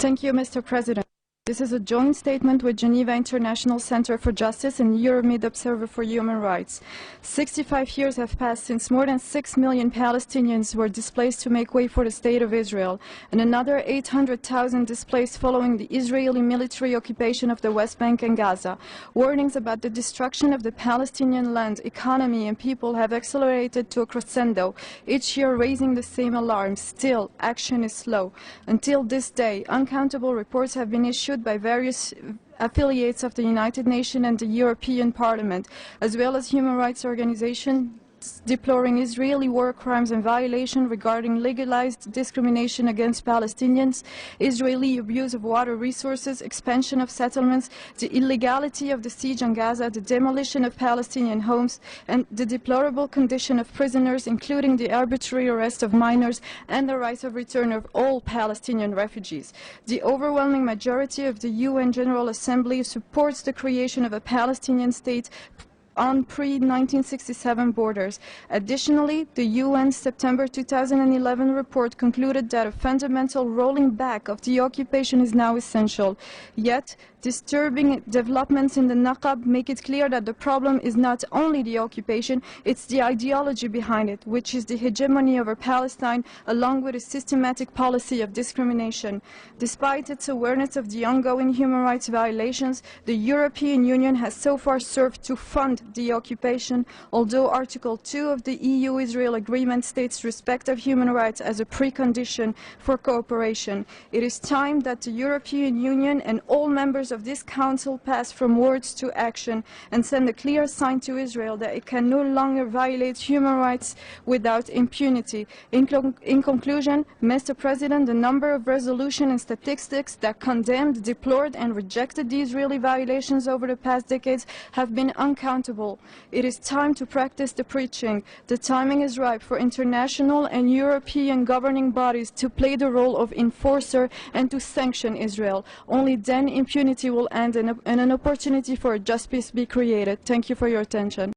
Thank you, Mr. President. This is a joint statement with Geneva International Center for Justice and Euromid Observer for Human Rights. 65 years have passed since more than 6 million Palestinians were displaced to make way for the State of Israel, and another 800,000 displaced following the Israeli military occupation of the West Bank and Gaza. Warnings about the destruction of the Palestinian land, economy, and people have accelerated to a crescendo, each year raising the same alarm. Still, action is slow. Until this day, uncountable reports have been issued by various affiliates of the United Nations and the European Parliament, as well as human rights organizations deploring Israeli war crimes and violations regarding legalized discrimination against Palestinians, Israeli abuse of water resources, expansion of settlements, the illegality of the siege on Gaza, the demolition of Palestinian homes, and the deplorable condition of prisoners, including the arbitrary arrest of minors and the right of return of all Palestinian refugees. The overwhelming majority of the UN General Assembly supports the creation of a Palestinian state on pre-1967 borders. Additionally, the UN's September 2011 report concluded that a fundamental rolling back of the occupation is now essential. Yet, disturbing developments in the Naqab make it clear that the problem is not only the occupation, it's the ideology behind it, which is the hegemony over Palestine, along with a systematic policy of discrimination. Despite its awareness of the ongoing human rights violations, the European Union has so far served to fund the occupation, although Article 2 of the EU-Israel Agreement states respect of human rights as a precondition for cooperation. It is time that the European Union and all members of this Council pass from words to action and send a clear sign to Israel that it can no longer violate human rights without impunity. In conclusion, Mr. President, the number of resolutions and statistics that condemned, deplored, and rejected the Israeli violations over the past decades have been uncountable. It is time to practice the preaching. The timing is ripe for international and European governing bodies to play the role of enforcer and to sanction Israel. Only then impunity will end and an opportunity for a just peace be created. Thank you for your attention.